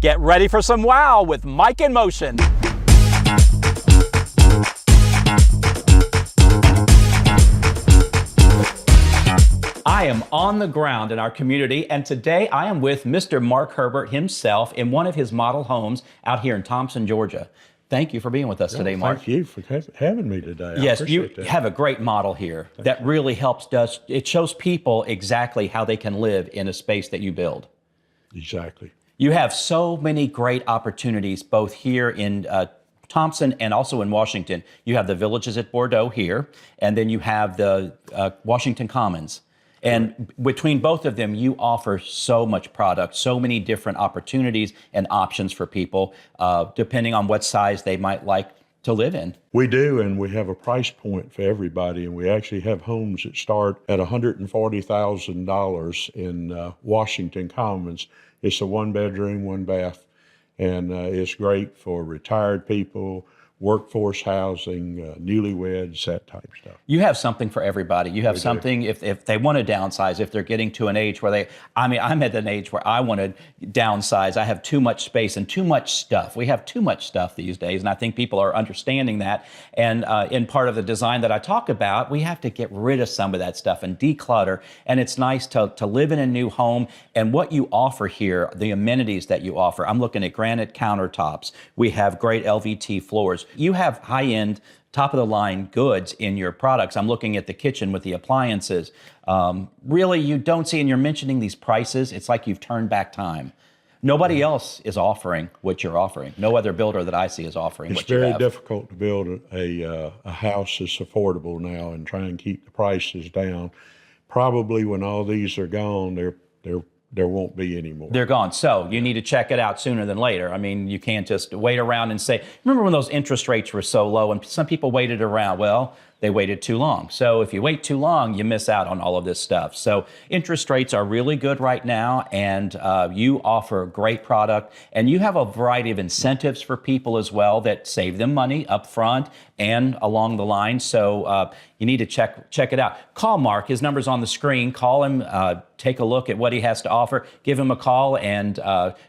Get ready for some wow with Mike in Motion. I am on the ground in our community, and today I am with Mr. Mark Herbert himself in one of his model homes out here in Thompson, Georgia. Thank you for being with us today, Mark. Thank you for having me today. Yes, you have a great model here that really helps us. It shows people exactly how they can live in a space that you build. Exactly. You have so many great opportunities both here in Thompson and also in Washington. You have the Villages at Bordeaux here, and then you have the Washington Commons. And between both of them, you offer so much product, so many different opportunities and options for people, depending on what size they might like to live in. We do, and we have a price point for everybody, and we actually have homes that start at $140,000 in Washington Commons. It's a one-bedroom, one-bath, and it's great for retired people, workforce housing, newlyweds, that type of stuff. You have something for everybody. You have something if they want to downsize, if they're getting to an age where I'm at an age where I want to downsize. I have too much space and too much stuff. We have too much stuff these days, and I think people are understanding that. And in part of the design that I talk about, we have to get rid of some of that stuff and declutter. And it's nice to live in a new home. And what you offer here, the amenities that you offer, I'm looking at granite countertops. We have great LVT floors. You have high-end, top-of-the-line goods in your products. I'm looking at the kitchen with the appliances. Really, you don't see, and you're mentioning these prices, it's like you've turned back time. Nobody else is offering what you're offering. No other builder that I see is offering what you have. It's very difficult to build a house that's affordable now and try and keep the prices down. Probably when all these are gone, there won't be any more. They're gone. So you need to check it out sooner than later. I mean, you can't just wait around and say, remember when those interest rates were so low and some people waited around? Well, they waited too long. So if you wait too long, you miss out on all of this stuff. So interest rates are really good right now, and you offer great product, and you have a variety of incentives for people as well that save them money up front and along the line. So you need to check it out. Call Mark. His number's on the screen. Call him. Take a look at what he has to offer. Give him a call and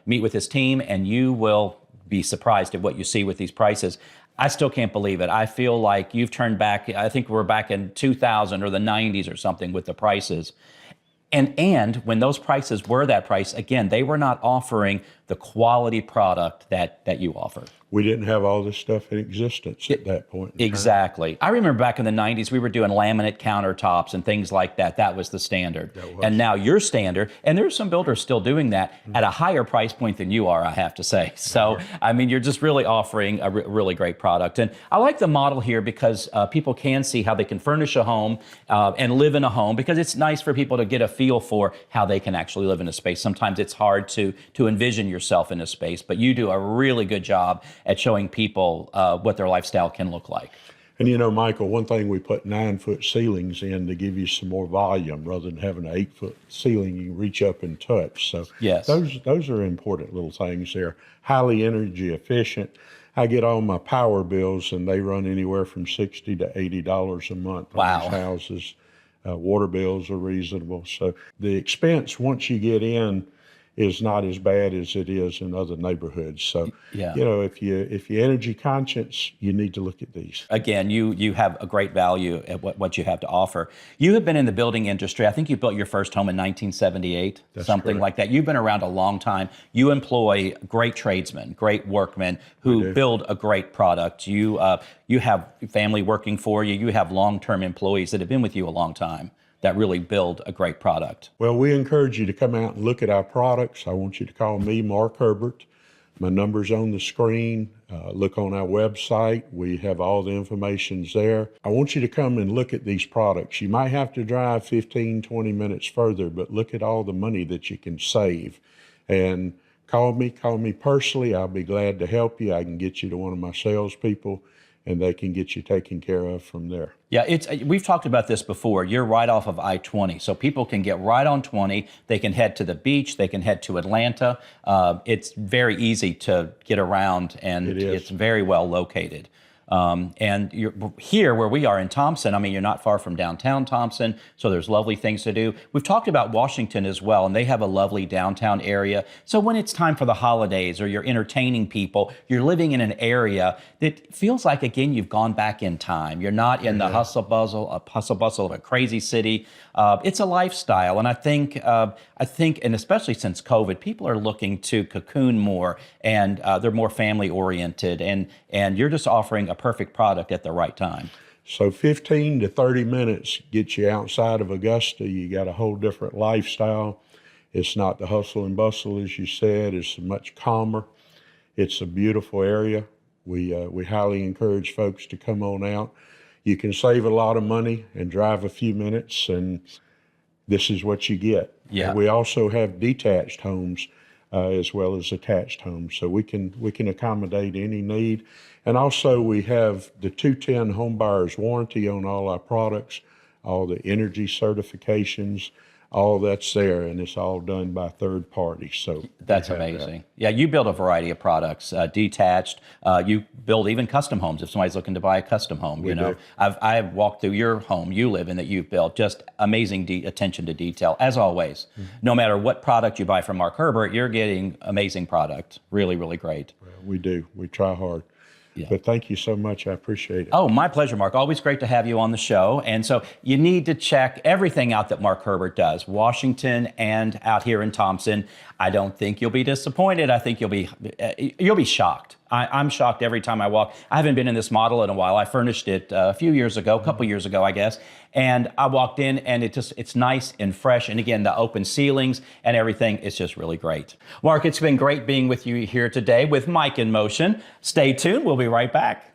meet with his team, and you will be surprised at what you see with these prices. I still can't believe it. I feel like you've turned back. I think we're back in 2000 or the 90s or something with the prices. And when those prices were that price, again, they were not offering the quality product that you offer. We didn't have all this stuff in existence at that point. Exactly. I remember back in the 90s, we were doing laminate countertops and things like that. That was the standard. And now your standard, and there's some builders still doing that at a higher price point than you are, I have to say. So, I mean, you're just really offering a really great product. And I like the model here because people can see how they can furnish a home and live in a home, because it's nice for people to get a feel for how they can actually live in a space. Sometimes it's hard to envision yourself in a space, but you do a really good job at showing people what their lifestyle can look like. And you know, Michael, one thing, we put 9-foot ceilings in to give you some more volume rather than having an 8-foot ceiling you reach up and touch. So yes, those are important little things there. Highly energy efficient. I get all my power bills, and they run anywhere from $60 to $80 a month on these houses. Water bills are reasonable. So the expense, once you get in, is not as bad as it is in other neighborhoods. So, you know, if you're energy conscious, you need to look at these. Again, you have a great value at what you have to offer. You have been in the building industry. I think you built your first home in 1978, something like that. You've been around a long time. You employ great tradesmen, great workmen who build a great product. You have family working for you. You have long-term employees that have been with you a long time that really build a great product. Well, we encourage you to come out and look at our products. I want you to call me, Mark Herbert. My number's on the screen. Look on our website. We have all the information there. I want you to come and look at these products. You might have to drive 15, 20 minutes further, but look at all the money that you can save. And call me personally. I'll be glad to help you. I can get you to one of my salespeople, and they can get you taken care of from there. Yeah, we've talked about this before. You're right off of I-20, so people can get right on 20. They can head to the beach. They can head to Atlanta. It's very easy to get around, and it's very well located. And you're here where we are in Thompson. I mean, you're not far from downtown Thompson, so there's lovely things to do. We've talked about Washington as well, and they have a lovely downtown area. So when it's time for the holidays or you're entertaining people, you're living in an area that feels like, again, you've gone back in time. You're not in the hustle bustle of a crazy city. It's a lifestyle, and I think, and especially since COVID, people are looking to cocoon more, and they're more family oriented, and you're just offering a perfect product at the right time. So 15 to 30 minutes gets you outside of Augusta. You got a whole different lifestyle. It's not the hustle and bustle, as you said. It's much calmer. It's a beautiful area. We highly encourage folks to come on out. You can save a lot of money and drive a few minutes, and this is what you get. Yeah. And we also have detached homes as well as attached homes, so we can accommodate any need. And also we have the 210 home buyer's warranty on all our products, all the energy certifications, all that's there, and it's all done by third parties. So that's amazing. Yeah, you build a variety of products, detached. You build even custom homes if somebody's looking to buy a custom home. You know, I've walked through your home you live in that you've built. Just amazing attention to detail, as always. No matter what product you buy from Mark Herbert, you're getting amazing product. Really, really great. Well, we do. We try hard. Yeah. But thank you so much. I appreciate it. Oh, my pleasure, Mark. Always great to have you on the show. And so you need to check everything out that Mark Herbert does, Washington and out here in Thompson. I don't think you'll be disappointed. I think you'll be shocked. I'm shocked every time I walk. I haven't been in this model in a while. I furnished it a few years ago, a couple years ago, I guess. And I walked in, and it's nice and fresh. And again, the open ceilings and everything is just really great. Mark, it's been great being with you here today with Mike in Motion. Stay tuned. We'll be right back.